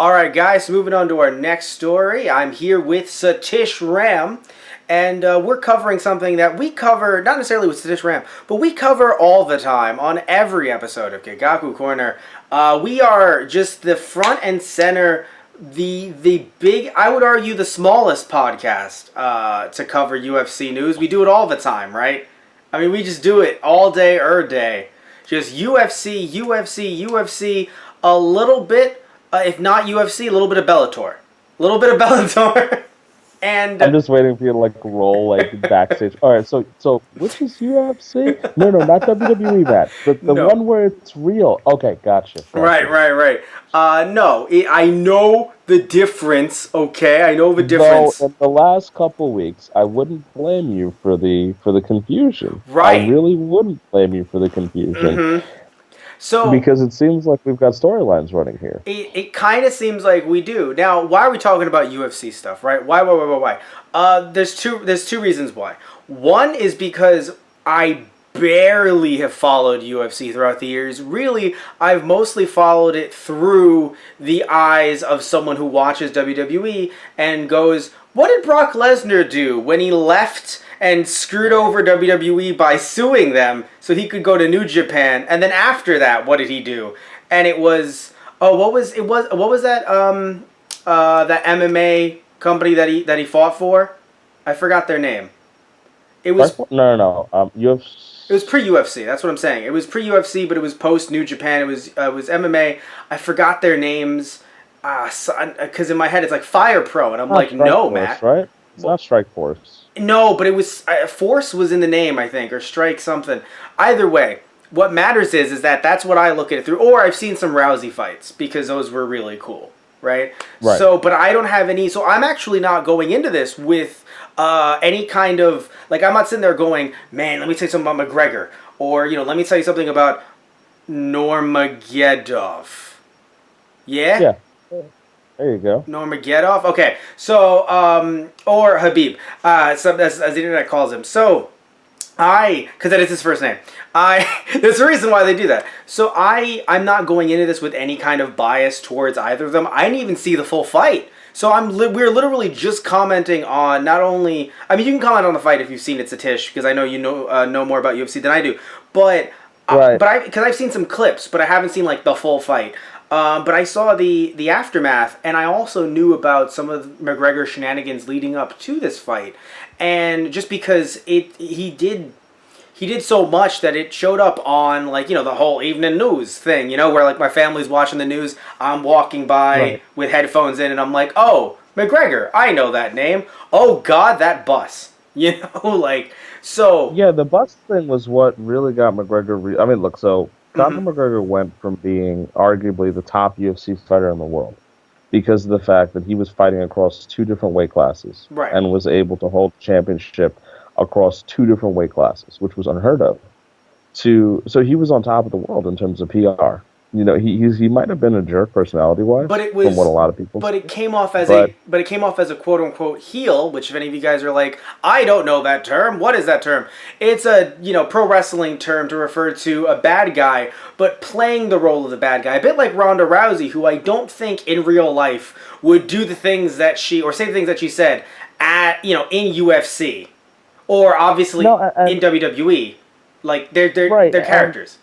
All right, guys, moving on to our next story. I'm here with Satish Ram, and we're covering something that we cover, not necessarily with Satish Ram, but we cover all the time on every episode of Keikaku Korner. We are just the front and center, the big, I would argue, the smallest podcast to cover UFC news. We do it all the time, right? I mean, we just do it all day, day. Just UFC, UFC, UFC, a little bit. If not UFC, a little bit of Bellator. A little bit of Bellator. And I'm just waiting for you to roll backstage. All right, so which is UFC? No, not WWE match. The No. one where it's real. Okay, gotcha. Right. No, I know the difference. Okay, I know the difference. Though in the last couple weeks, I wouldn't blame you for the confusion. Right. I really wouldn't blame you for the confusion. Mm-hmm. So, because it seems like we've got storylines running here. It kind of seems like we do. Now, why are we talking about UFC stuff, right? Why? There's two reasons why. One is because I barely have followed UFC throughout the years. Really, I've mostly followed it through the eyes of someone who watches WWE and goes, what did Brock Lesnar do when he left and screwed over WWE by suing them so he could go to New Japan? And then after that, what did he do? And it was what was that that MMA company that he fought for? I forgot their name. It was no. UFC. It was pre-UFC. That's what I'm saying. It was pre-UFC, but it was post New Japan. It was MMA. I forgot their names. Because in my head it's like Fire Pro, and I'm like, no, Force, Matt. Right? It's not Strike Force. No, but it was Force was in the name, I think, or Strike something. Either way, what matters is that that's what I look at it through. Or I've seen some Rousey fights because those were really cool, right? So, but I don't have any. So I'm actually not going into this with any kind of I'm not sitting there going, man, let me tell you something about McGregor, or let me tell you something about Nurmagomedov. Yeah. There you go. Nurmagomedov? Okay. So, or Khabib, as the internet calls him. So, because that is his first name. There's a reason why they do that. So, I'm not going into this with any kind of bias towards either of them. I didn't even see the full fight. So, we're literally just commenting on not only, I mean, you can comment on the fight if you've seen it, Satish, because I know you know more about UFC than I do. But, right. Because I've seen some clips, but I haven't seen the full fight. But I saw the aftermath, and I also knew about some of McGregor's shenanigans leading up to this fight, and just because he did so much that it showed up on the whole evening news thing, where my family's watching the news, I'm walking by with headphones in, and I'm like, oh, McGregor, I know that name. Oh God, that bus, so. Yeah, the bus thing was what really got McGregor. I mean, look, so. Conor McGregor went from being arguably the top UFC fighter in the world because of the fact that he was fighting across two different weight classes and was able to hold the championship across two different weight classes, which was unheard of. So he was on top of the world in terms of PR. He might have been a jerk personality-wise, but it was, from what a lot of people. But it came off as a quote-unquote heel, which if any of you guys are like, I don't know that term. What is that term? It's a pro wrestling term to refer to a bad guy, but playing the role of the bad guy, a bit like Ronda Rousey, who I don't think in real life would do the things that she or say the things that she said at in UFC or obviously in WWE. They're characters.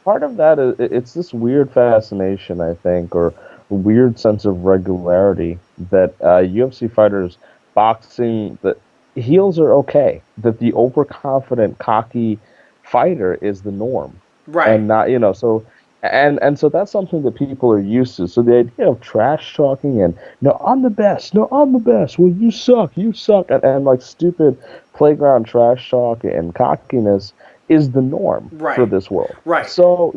Part of that is it's this weird fascination, I think, or a weird sense of regularity that UFC fighters, boxing, that heels are okay. That the overconfident, cocky fighter is the norm, right? And not so, and so that's something that people are used to. So the idea of trash talking and no, I'm the best. No, I'm the best. Well, you suck, and stupid playground trash talk and cockiness is the norm for this world. Right. So,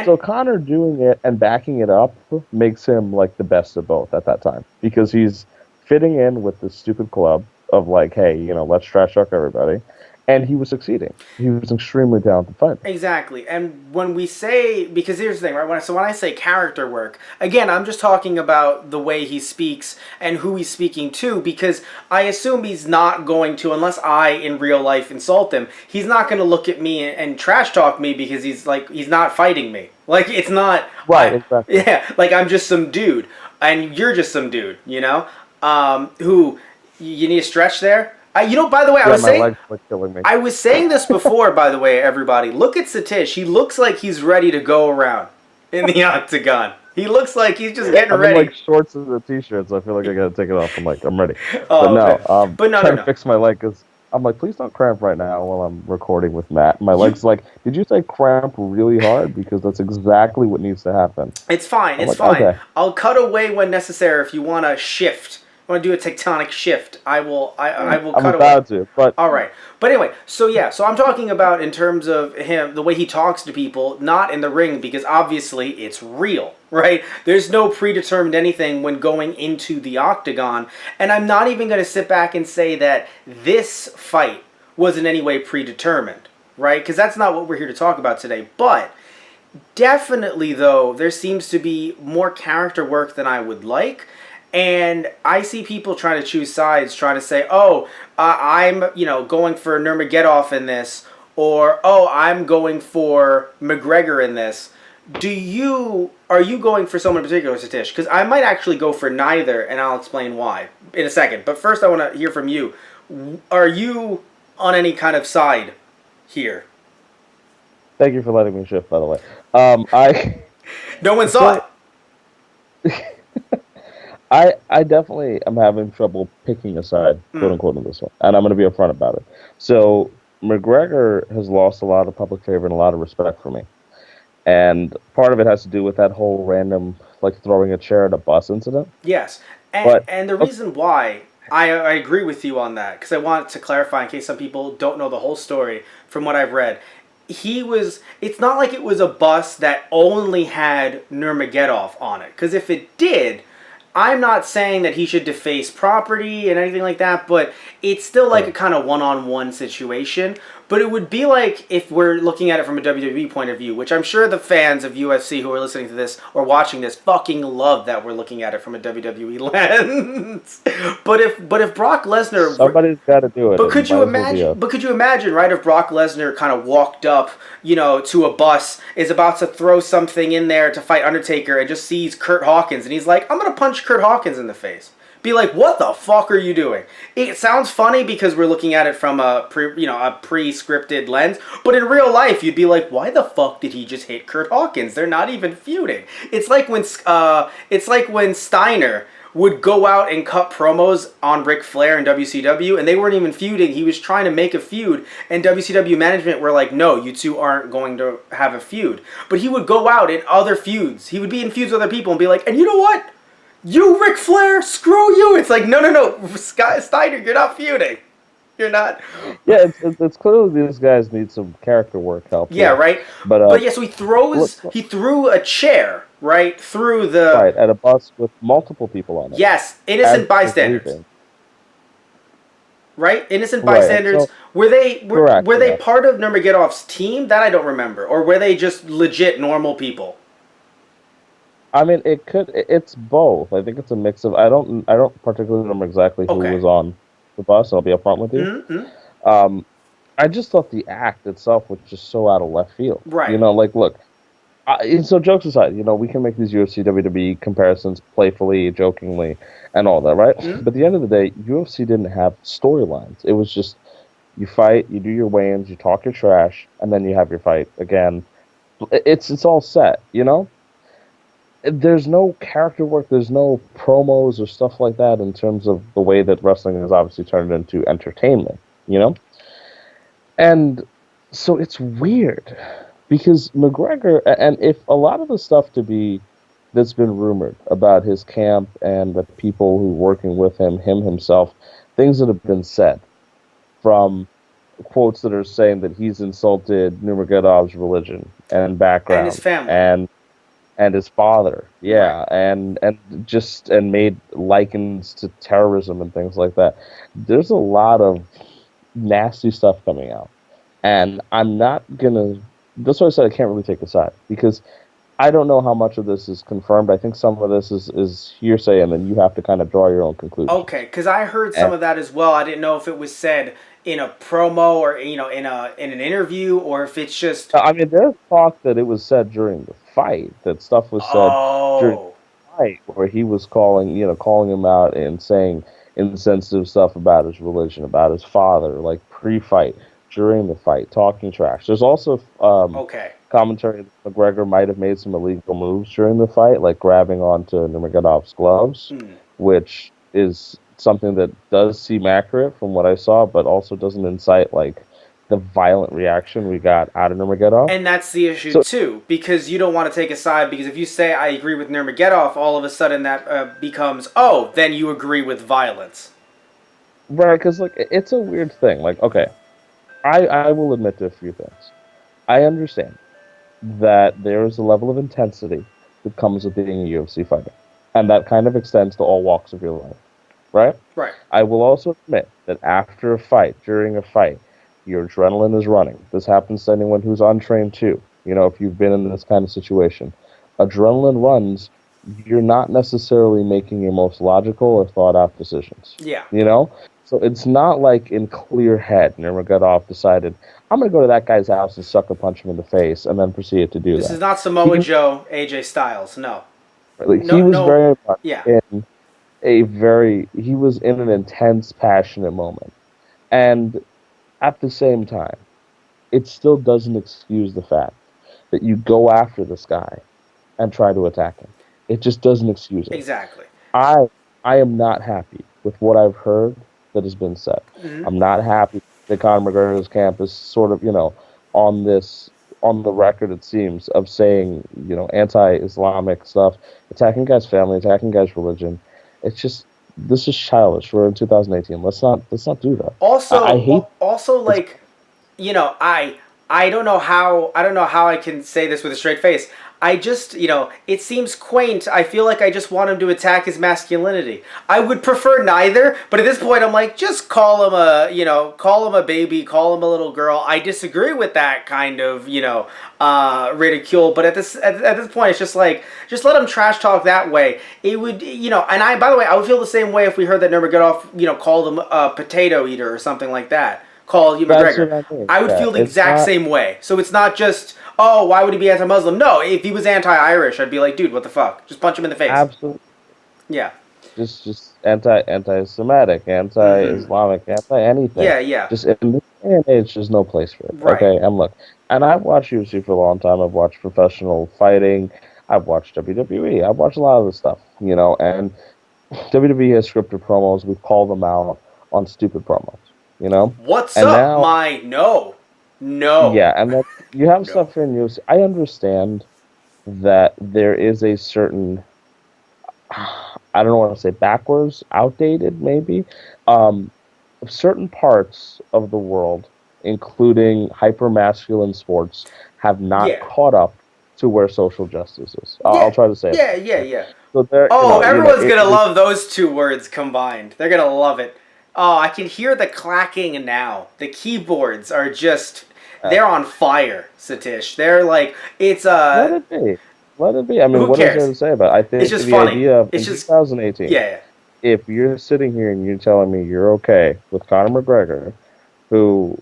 so Conor doing it and backing it up makes him the best of both at that time because he's fitting in with this stupid club of hey, let's trash talk everybody. and he was succeeding. He was extremely talented fighter. Exactly. And when we say, because here's the thing, right? When I say character work, again, I'm just talking about the way he speaks and who he's speaking to, because I assume he's not going to, unless I in real life insult him, he's not going to look at me and trash talk me because he's not fighting me. Like, it's not. Right, exactly. Yeah, like I'm just some dude and you're just some dude, you know? Who, you need a stretch there? By the way, my legs were killing me. I was saying this before, by the way, everybody. Look at Satish. He looks like he's ready to go around in the octagon. He looks like he's just getting ready. I'm in, like, shorts and the t-shirts. I feel like I gotta take it off. I'm like, I'm ready. Oh, but no, trying to fix my leg because I'm like, please don't cramp right now while I'm recording with Matt. My leg's like, did you say cramp really hard? Because that's exactly what needs to happen. It's fine. It's fine. Okay. I'll cut away when necessary if you want to shift. Want to do a tectonic shift, I will cut away. I'm about to, but all right. But anyway, so I'm talking about in terms of him, the way he talks to people, not in the ring, because obviously it's real, right? There's no predetermined anything when going into the octagon, and I'm not even going to sit back and say that this fight was in any way predetermined, right? Because that's not what we're here to talk about today. But definitely, though, there seems to be more character work than I would like. And I see people trying to choose sides, trying to say, I'm going for Nurmagomedov in this, or I'm going for McGregor in this. Are you going for someone in particular, Satish? Because I might actually go for neither, and I'll explain why in a second. But first, I want to hear from you. Are you on any kind of side here? Thank you for letting me shift, by the way. No one saw it. I definitely am having trouble picking a side, quote unquote, in this one, and I'm going to be upfront about it. So McGregor has lost a lot of public favor and a lot of respect for me, and part of it has to do with that whole random, like, throwing a chair at a bus incident. Yes, and the reason why I agree with you on that, because I want to clarify in case some people don't know the whole story from what I've read. It's not like it was a bus that only had Nurmagomedov on it, because if it did, I'm not saying that he should deface property and anything like that, but it's still like a kind of one-on-one situation. But it would be like if we're looking at it from a WWE point of view, which I'm sure the fans of UFC who are listening to this or watching this fucking love that we're looking at it from a WWE lens. But if Brock Lesnar, somebody's got to do it. But could you imagine? But could you imagine, right? If Brock Lesnar kind of walked up, to a bus, is about to throw something in there to fight Undertaker, and just sees Curt Hawkins, and he's like, "I'm gonna punch Curt Hawkins in the face." Be like, what the fuck are you doing? It sounds funny because we're looking at it from a pre-scripted lens, but in real life, you'd be like, why the fuck did he just hit Curt Hawkins? They're not even feuding. It's like when Steiner would go out and cut promos on Ric Flair in WCW, and they weren't even feuding. He was trying to make a feud, and WCW management were like, no, you two aren't going to have a feud. But he would go out in other feuds. He would be in feuds with other people and be like, and you know what? You, Ric Flair, screw you. It's like, no. Steiner, you're not feuding. You're not. Yeah, it's clearly these guys need some character work help. Yeah, right? But yeah, so he threw a chair, right, through the... Right, at a bus with multiple people on it. Yes, innocent bystanders. Right? Innocent bystanders. So, were they part of Nurmagomedov's team? That I don't remember. Or were they just legit normal people? I mean, it's both. I think it's a mix of. I don't particularly remember exactly who was on the bus. I'll be upfront with you. Mm-hmm. I just thought the act itself was just so out of left field. Right. Look. So jokes aside, we can make these UFC WWE comparisons playfully, jokingly, and all that, right? Mm-hmm. But at the end of the day, UFC didn't have storylines. It was just you fight, you do your weigh-ins, you talk your trash, and then you have your fight again. It's all set, There's no character work, there's no promos or stuff like that in terms of the way that wrestling has obviously turned into entertainment, And so it's weird because McGregor, and if a lot of the stuff that's been rumored about his camp and the people who are working with him himself, things that have been said from quotes that are saying that he's insulted Nurmagomedov's religion and background. And his family. And his father, yeah, right. and made likens to terrorism and things like that. There's a lot of nasty stuff coming out. And I'm not gonna. That's why I said I can't really take a side because I don't know how much of this is confirmed. I think some of this is hearsay, and then you have to kind of draw your own conclusions. Okay, because I heard some And of that as well. I didn't know if it was said in a promo or in an interview or if it's just I mean, there's talk that it was said during the fight. That stuff was said during oh the fight, where he was calling him out and saying insensitive stuff about his religion, about his father, like pre-fight, during the fight, talking trash. There's also okay. commentary that McGregor might have made some illegal moves during the fight, like grabbing onto Nurmagomedov's gloves, Hmm. which is something that does seem accurate from what I saw, but also doesn't incite like the violent reaction we got out of Nurmagomedov. And that's the issue So, too, because you don't want to take a side. Because if you say I agree with Nurmagomedov, all of a sudden that becomes then you agree with violence. right, because like it's a weird thing. Like, okay, I will admit to a few things. I understand that there is a level of intensity that comes with being a UFC fighter, and that kind of extends to all walks of your life, right? Right. I will also admit that after a fight, during a fight, your adrenaline is running. This happens to anyone who's untrained too. You know, if you've been in this kind of situation, adrenaline runs. You're not necessarily making your most logical or thought out decisions. Yeah. You know, so it's not like in clear head Nurmagomedov decided I'm going to go to that guy's house and sucker punch him in the face and then proceeded to do This that. is not Samoa Joe, AJ Styles. No. Like, No. he was No. very much Yeah. in he was in an intense, passionate moment. And at the same time, it still doesn't excuse the fact that you go after this guy and try to attack him. It just doesn't excuse it. Exactly. I I am not happy with what I've heard that has been said. Hmm. I'm not happy that Conor McGregor's camp is sort of, on this on the record it seems of saying, anti-Islamic stuff, attacking guys' family, attacking guys' religion. It's just this is childish. We're in 2018. Let's not do that. I hate Also, it's like, I don't know how I can say this with a straight face. I just, it seems quaint. I feel like I just want him to attack his masculinity. I would prefer neither, but at this point I'm like, just call him call him a baby, call him a little girl. I disagree with that kind of, ridicule, but at this point it's just like, just let him trash talk that way. It would, and by the way, I would feel the same way if we heard that Nurmagomedov, called him a potato eater or something like that. Call you that's McGregor. what I mean. I would Yeah, feel the it's exact not same way. So it's not just, why would he be anti-Muslim? No, if he was anti-Irish, I'd be like, dude, what the fuck? Just punch him in the face. absolutely Yeah. just anti-Semitic, anti-Islamic, anti-anything. Yeah, yeah. Just in this day and age, there's no place for it. Right. Okay, and look, and I've watched UFC for a long time. I've watched professional fighting. I've watched WWE. I've watched a lot of this stuff, and WWE has scripted promos. We call them out on stupid promos, What's and up, now, my... No. No. yeah, and then you have No. stuff in UFC. I understand that there is a certain, I don't want to say backwards, outdated maybe, certain parts of the world, including hyper-masculine sports, have not Yeah. caught up to where social justice is. Yeah. I'll try to say Yeah, it. yeah, yeah. So there, Everyone's gonna love those two words combined. They're gonna love it. Oh, I can hear the clacking now. The keyboards are just... They're on fire, Satish. They're like... It's, Let it be. Let it be. I mean, Who what is cares? there to say about it? I think It's just the funny. idea of It's in just... 2018, Yeah, yeah. if you're sitting here and you're telling me you're okay with Conor McGregor, who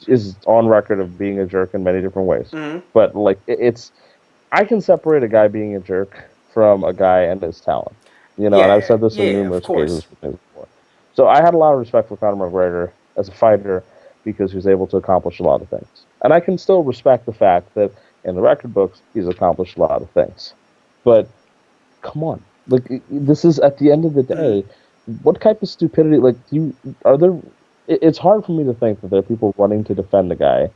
is on record of being a jerk in many different ways, Mm-hmm. but like I can separate a guy being a jerk from a guy and his talent, and I've said this in of numerous course. occasions before. So I had a lot of respect for Conor McGregor as a fighter because he was able to accomplish a lot of things, and I can still respect the fact that in the record books he's accomplished a lot of things. But come on, like this is at the end of the day, what type of stupidity? Like are there? It's hard for me to think that there are people running to defend a guy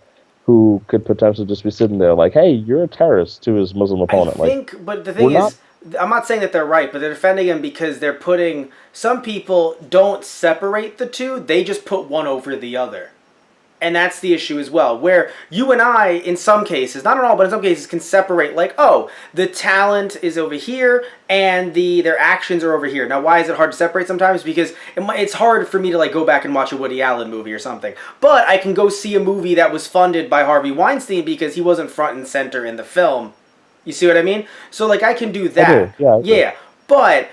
who could potentially just be sitting there like, hey, you're a terrorist to his Muslim opponent. But the thing is, I'm not saying that they're right, but they're defending him because they're putting... Some people don't separate the two, they just put one over the other. And that's the issue as well, where you and I, in some cases, not in all, but in some cases, can separate, like, oh, the talent is over here, and their actions are over here. Now, why is it hard to separate sometimes? Because it's hard for me to, like, go back and watch a Woody Allen movie or something. But I can go see a movie that was funded by Harvey Weinstein because he wasn't front and center in the film. You see what I mean? So, like, I can do that. I do. Yeah. But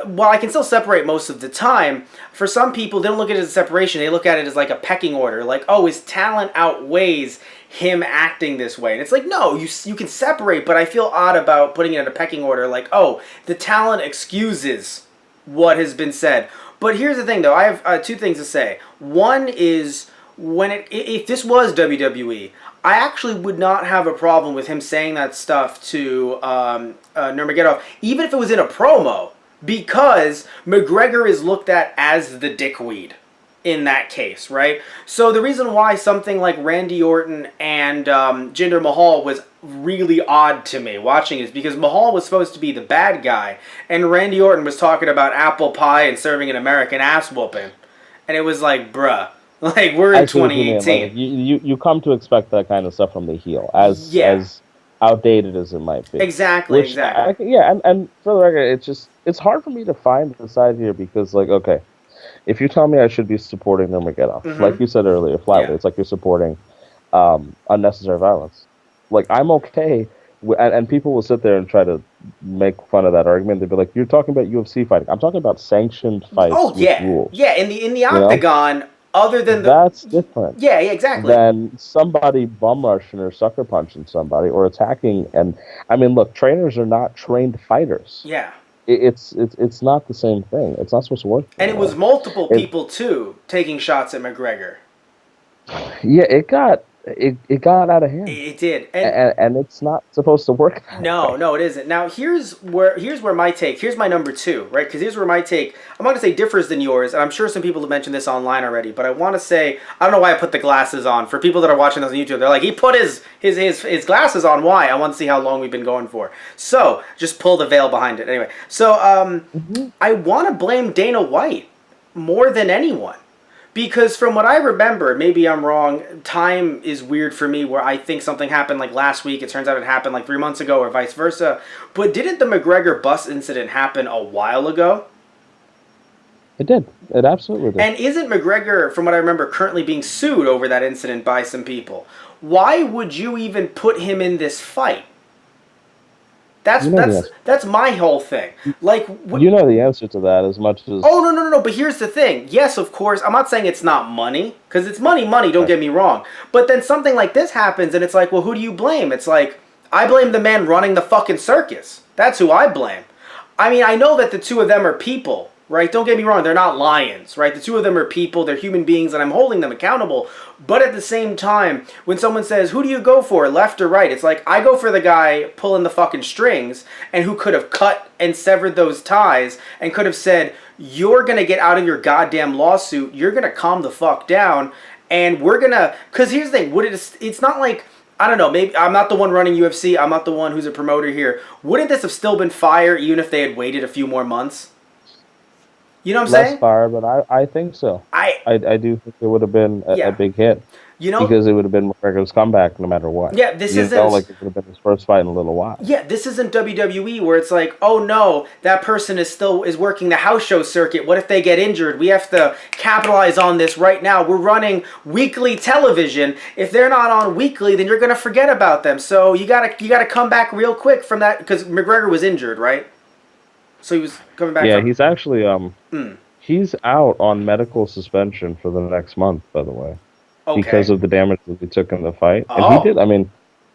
while I can still separate most of the time, for some people, they don't look at it as a separation. They look at it as like a pecking order. Like, oh, his talent outweighs him acting this way. And it's like, no, you can separate, but I feel odd about putting it in a pecking order. Like, oh, the talent excuses what has been said. But here's the thing, though. I have two things to say. One is, if this was WWE, I actually would not have a problem with him saying that stuff to Nurmagomedov, even if it was in a promo. Because McGregor is looked at as the dickweed in that case, right? So the reason why something like Randy Orton and Jinder Mahal was really odd to me watching is because Mahal was supposed to be the bad guy, and Randy Orton was talking about apple pie and serving an American ass whooping. And it was like, bruh, like, we're in 2018. Like, you come to expect that kind of stuff from the heel, as outdated as it might be. Exactly. And for the record, it's hard for me to find the side here because, like, okay, if you tell me I should be supporting Nurmagomedov, like you said earlier, flatly, it's like you're supporting unnecessary violence. Like, I'm okay, and people will sit there and try to make fun of that argument. They'll be like, you're talking about UFC fighting. I'm talking about sanctioned fights with rules. Yeah, in the octagon, other than that's different. Yeah, exactly. Than somebody bum rushing or sucker punching somebody or attacking. And I mean, look, trainers are not trained fighters. Yeah. It's not the same thing. It's not supposed to work. And it was multiple people too taking shots at McGregor. Yeah, it got out of hand. It did, and it's not supposed to work. No, it isn't. Now here's where my take. Here's my number two, right? Because here's where my take, I'm not gonna say differs than yours, and I'm sure some people have mentioned this online already. But I want to say, I don't know why I put the glasses on. For people that are watching this on YouTube, they're like, he put his glasses on. Why? I want to see how long we've been going for. So just pull the veil behind it. Anyway, so I want to blame Dana White more than anyone. Because from what I remember, maybe I'm wrong, time is weird for me where I think something happened like last week. It turns out it happened like 3 months ago or vice versa. But didn't the McGregor bus incident happen a while ago? It did. It absolutely did. And isn't McGregor, from what I remember, currently being sued over that incident by some people? Why would you even put him in this fight? That's my whole thing. Like, you know the answer to that as much as... Oh, no. But here's the thing. Yes, of course. I'm not saying it's not money. Because it's money. Don't get me wrong. But then something like this happens and it's like, well, who do you blame? It's like, I blame the man running the fucking circus. That's who I blame. I mean, I know that the two of them are people, right? Don't get me wrong. They're not lions, right? The two of them are people. They're human beings and I'm holding them accountable. But at the same time, when someone says, who do you go for, left or right? It's like, I go for the guy pulling the fucking strings and who could have cut and severed those ties and could have said, you're going to get out of your goddamn lawsuit. You're going to calm the fuck down. And we're going to... Because here's the thing. It's not like... I don't know. Maybe I'm not the one running UFC. I'm not the one who's a promoter here. Wouldn't this have still been fire even if they had waited a few more months? You know what I'm saying? Less fire, but I think so. I do think it would have been a big hit. You know, because it would have been McGregor's comeback no matter what. Yeah, this isn't... felt like it would have been his first fight in a little while. Yeah, this isn't WWE where it's like, oh no, that person is working the house show circuit. What if they get injured? We have to capitalize on this right now. We're running weekly television. If they're not on weekly, then you're gonna forget about them. So you gotta come back real quick from that because McGregor was injured, right? So he was coming back. Yeah, he's actually he's out on medical suspension for the next month, by the way. Okay. Because of the damage that he took in the fight. And he did, I mean,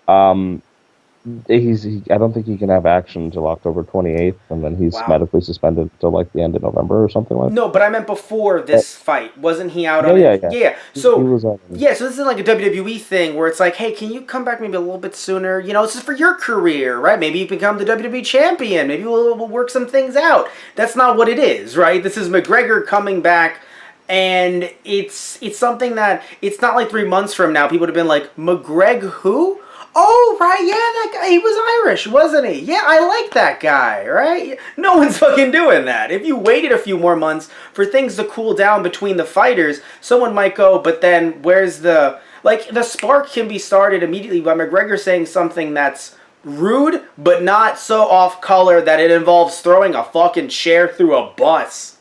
I don't think he can have action until October 28th, and then he's medically suspended until like the end of November or something like that. No, but I meant before this fight. Wasn't he out on it? Yeah. So, he was so this isn't like a WWE thing where it's like, hey, can you come back maybe a little bit sooner? You know, this is for your career, right? Maybe you become the WWE champion. Maybe we'll work some things out. That's not what it is, right? This is McGregor coming back. And it's something that, it's not like 3 months from now, people would have been like, McGregor who? Oh, right, yeah, that guy, he was Irish, wasn't he? Yeah, I like that guy, right? No one's fucking doing that. If you waited a few more months for things to cool down between the fighters, someone might go, but then where's the... Like, the spark can be started immediately by McGregor saying something that's rude, but not so off color that it involves throwing a fucking chair through a bus.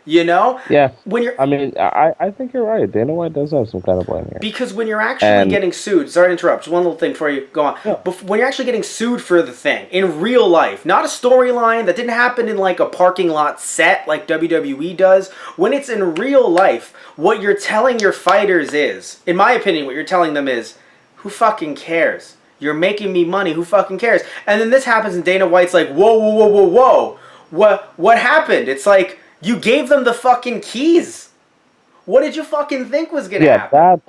You know? Yeah. When you're... I mean, I think you're right. Dana White does have some kind of blame here. Because when you're actually getting sued, sorry to interrupt, just one little thing before you go on. Yeah. When you're actually getting sued for the thing, in real life, not a storyline that didn't happen in like a parking lot set like WWE does, when it's in real life, what you're telling your fighters is, in my opinion, what you're telling them is, who fucking cares? You're making me money, who fucking cares? And then this happens and Dana White's like, whoa, whoa, whoa, whoa, whoa. What happened? It's like, you gave them the fucking keys. What did you fucking think was gonna happen?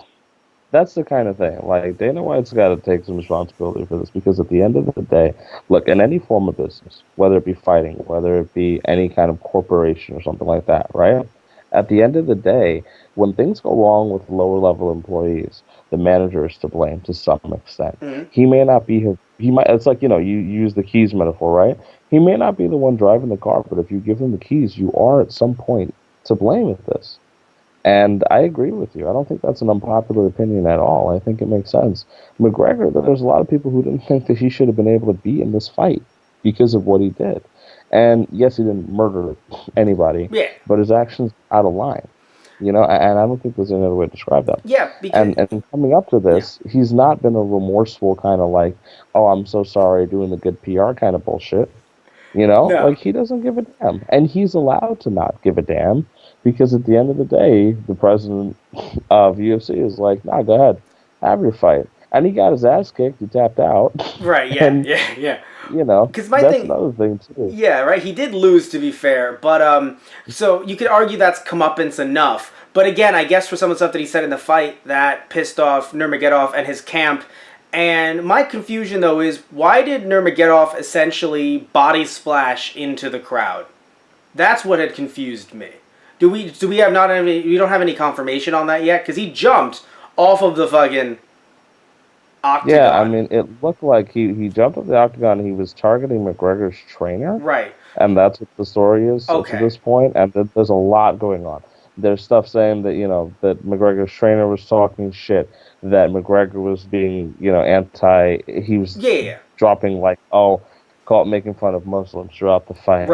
That's the kind of thing. Like, Dana White's got to take some responsibility for this because at the end of the day, look, in any form of business, whether it be fighting, whether it be any kind of corporation or something like that, right? At the end of the day, when things go wrong with lower level employees, the manager is to blame to some extent. Mm-hmm. He may not be he might, it's like, you use the keys metaphor, right? He may not be the one driving the car, but if you give him the keys, you are at some point to blame with this. And I agree with you. I don't think that's an unpopular opinion at all. I think it makes sense. McGregor, there's a lot of people who didn't think that he should have been able to be in this fight because of what he did. And yes, he didn't murder anybody, but his actions out of line. And I don't think there's any other way to describe that. Yeah, because... And coming up to this, he's not been a remorseful kind of like, oh, I'm so sorry, doing the good PR kind of bullshit. No. Like, he doesn't give a damn. And he's allowed to not give a damn because at the end of the day, the president of UFC is like, nah, go ahead, have your fight. And he got his ass kicked, he tapped out. Right, yeah, and, yeah. Because that's another thing, too. Yeah, right, he did lose, to be fair. But, so you could argue that's comeuppance enough. But again, I guess for some of the stuff that he said in the fight, that pissed off Nurmagomedov and his camp. And my confusion, though, is why did Nurmagomedov essentially body splash into the crowd? That's what had confused me. Do we have not any? We don't have any confirmation on that yet because he jumped off of the fucking octagon. Yeah, I mean, it looked like he jumped off the octagon and he was targeting McGregor's trainer. Right. And that's what the story is to this point. And there's a lot going on. There's stuff saying that, that McGregor's trainer was talking shit, that McGregor was being, he was dropping making fun of Muslims throughout the fight,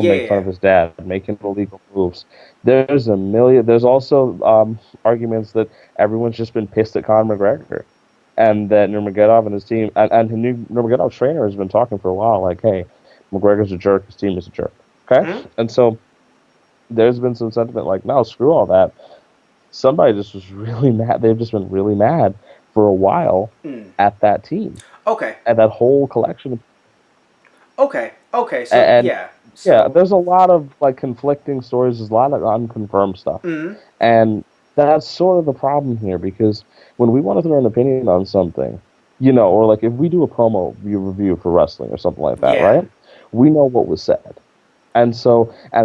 make fun of his dad, making illegal moves. There's there's also arguments that everyone's just been pissed at Conor McGregor, and that Nurmagomedov and his team, and Nurmagomedov's trainer has been talking for a while, like, hey, McGregor's a jerk, his team is a jerk, okay? Mm-hmm. And so there's been some sentiment like, no, screw all that. Somebody just was really mad. They've just been really mad for a while at that team. Okay. At that whole collection. Okay. So, there's a lot of conflicting stories. There's a lot of unconfirmed stuff. Mm-hmm. And that's sort of the problem here because when we want to throw an opinion on something, or if we do a promo review for wrestling or something like that, right? We know what was said. And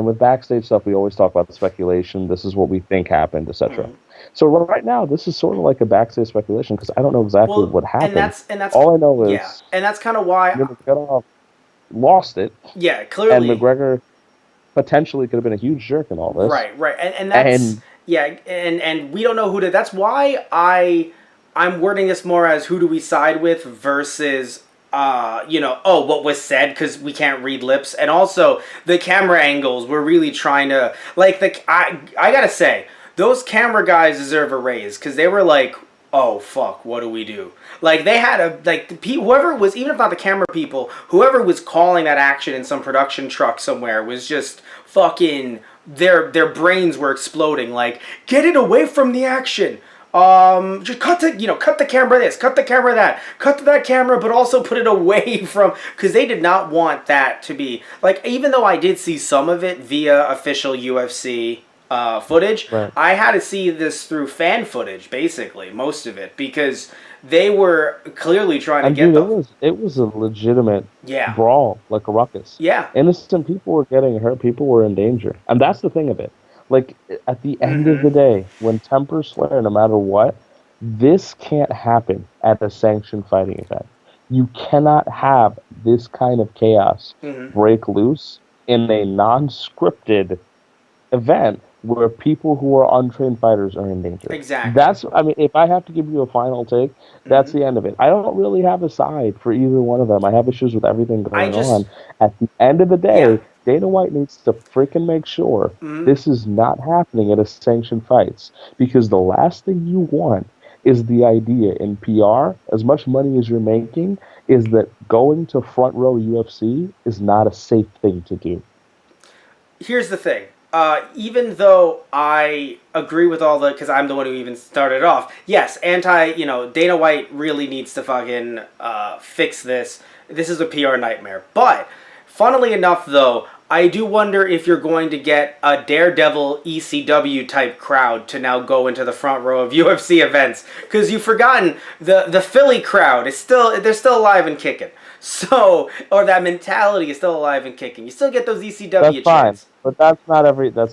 with backstage stuff, we always talk about the speculation. This is what we think happened, etc. Mm-hmm. So right now, this is sort of like a backstage speculation because I don't know exactly what happened. And that's all I know is and that's kind of why McGregor lost it. Yeah, clearly. And McGregor potentially could have been a huge jerk in all this. Right, and that's and we don't know who to. That's why I'm wording this more as who do we side with versus. What was said because we can't read lips, and also the camera angles. We're really trying to I gotta say those camera guys deserve a raise because they were like, oh fuck, what do we do? Like they had whoever was, even if not the camera people, whoever was calling that action in some production truck somewhere was just fucking their brains were exploding. Like, get it away from the action. Just cut the camera this, cut the camera that, cut to that camera, but also put it away from, because they did not want that to be, even though I did see some of it via official UFC footage, right. I had to see this through fan footage, basically, most of it, because they were clearly trying to get it was a legitimate brawl, like a ruckus. Yeah. Innocent people were getting hurt, people were in danger. And that's the thing of it. At the end of the day, when tempers flare, no matter what, This can't happen at a sanctioned fighting event. You cannot have this kind of chaos Mm-hmm. break loose in a non-scripted event where people who are untrained fighters are in danger. Exactly. I mean, if I have to give you a final take, that's Mm-hmm. the end of it. I don't really have a side for either one of them. I have issues with everything I going just, on. At the end of the yeah. day, Dana White needs to freaking make sure Mm-hmm. this is not happening at a sanctioned fights, because the last thing you want is the idea in PR, as much money as you're making, is that going to front row UFC is not a safe thing to do. Here's the thing. Even though I agree with all the, because I'm the one who even started off. Yes, Dana White really needs to fucking fix this. This is a PR nightmare. But, funnily enough, though, I do wonder if you're going to get a Daredevil ECW type crowd to now go into the front row of UFC events, because you've forgotten the Philly crowd is they're still alive and kicking. So, or that mentality is still alive and kicking. You still get those That's ECW fine, chants. but that's not every place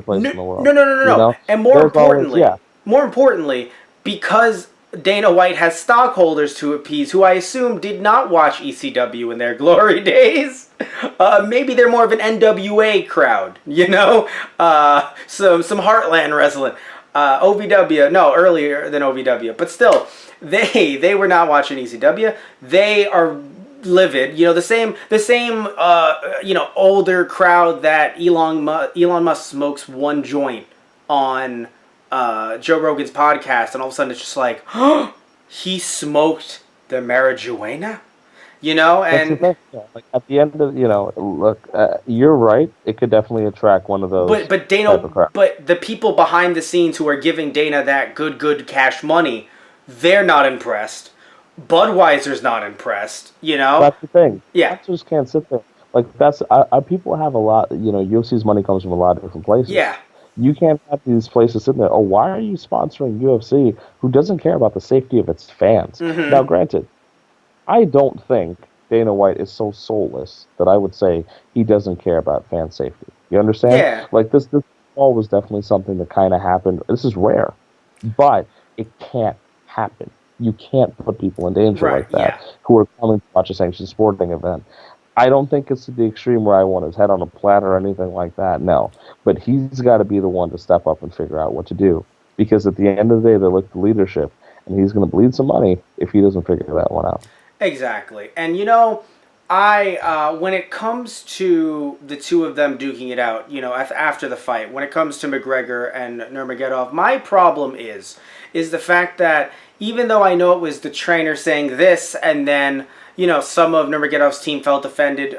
No, in the no, world. no, no, no, You no. know, And there's always yeah. more importantly, because Dana White has stockholders to appease who I assume did not watch ECW in their glory days. Maybe they're more of an NWA crowd, you know? Some Heartland wrestling. OVW, no, earlier than OVW, but still, they were not watching ECW. They are livid, the same older crowd that Elon Musk smokes one joint on Joe Rogan's podcast, and all of a sudden it's just like, oh, he smoked the marijuana, That's the and thing. Yeah. Like at the end of look, you're right. It could definitely attract one of those but type Dana, of crowd. but the people behind the scenes who are giving Dana that good cash money, they're not impressed. Budweiser's not impressed, That's the thing. Yeah, Sponsors can't sit there. Like people have a lot. UFC's money comes from a lot of different places. yeah. You can't have these places sitting there. Oh, why are you sponsoring UFC, who doesn't care about the safety of its fans? Now, Mm-hmm. granted, I don't think Dana White is so soulless that I would say he doesn't care about fan safety. You understand? Yeah. Like this fall was definitely something that kind of happened. This is rare, but it can't happen. You can't put people in danger Right, like yeah. that who are coming to watch a sanctioned sporting event. I don't think it's to the extreme where I want his head on a platter or anything like that. No, but he's got to be the one to step up and figure out what to do, because at the end of the day, they look to leadership, and he's going to bleed some money if he doesn't figure that one out. Exactly. And when it comes to the two of them duking it out, after the fight, when it comes to McGregor and Nurmagomedov, my problem is the fact that even though I know it was the trainer saying this, and then some of Nurmagomedov's team felt offended,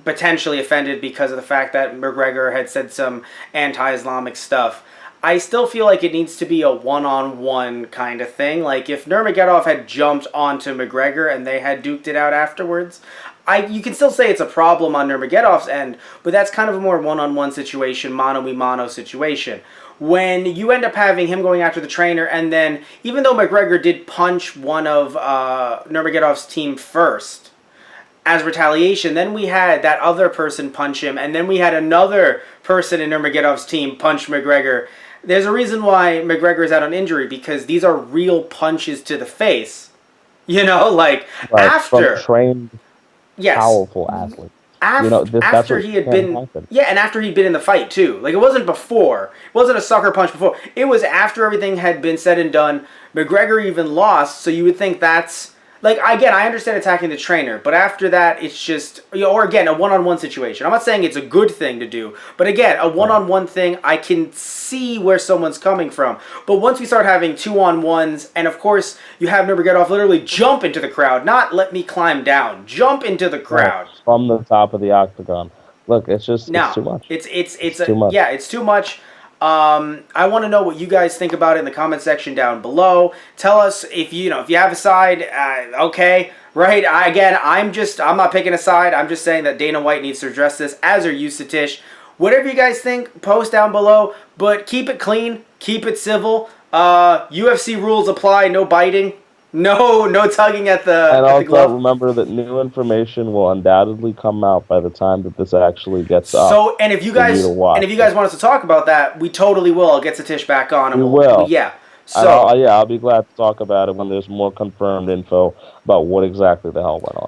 potentially offended because of the fact that McGregor had said some anti-Islamic stuff. I still feel like it needs to be a one-on-one kind of thing. Like, if Nurmagomedov had jumped onto McGregor and they had duked it out afterwards, you can still say it's a problem on Nurmagomedov's end, but that's kind of a more one-on-one situation, mano-a-mano situation. When you end up having him going after the trainer, and then, even though McGregor did punch one of Nurmagomedov's team first, as retaliation, then we had that other person punch him, and then we had another person in Nurmagomedov's team punch McGregor. There's a reason why McGregor is out on injury, because these are real punches to the face. Like, Right, from after, trained, yes, powerful athletes. That's after what he had can been, happen. yeah, and after he'd been in the fight too. Like, it wasn't before. It wasn't a sucker punch before. It was after everything had been said and done. McGregor even lost, so you would think that's, like, again, I understand attacking the trainer, but after that, it's just, or again, a one-on-one situation. I'm not saying it's a good thing to do, but again, a one-on-one thing, I can see where someone's coming from. But once we start having two-on-ones, and of course, you have Nurmagomedov literally jump into the crowd, not let me climb down, jump into the crowd. Right, from the top of the octagon. Look, it's No, too much. it's too much. yeah, it's too much. I want to know what you guys think about it in the comment section down below. Tell us if you have a side. Okay, right? I'm not picking a side. I'm just saying that Dana White needs to address this, as are you, Satish. Whatever you guys think, post down below. But keep it clean, keep it civil. UFC rules apply. No biting. No tugging at the And at the glove. also remember that new information will undoubtedly come out by the time that this actually gets up. So, if you guys want us to talk about that, we totally will. I'll get Satish back on, and We will. yeah. And So I'll be glad to talk about it when there's more confirmed info about what exactly the hell went on.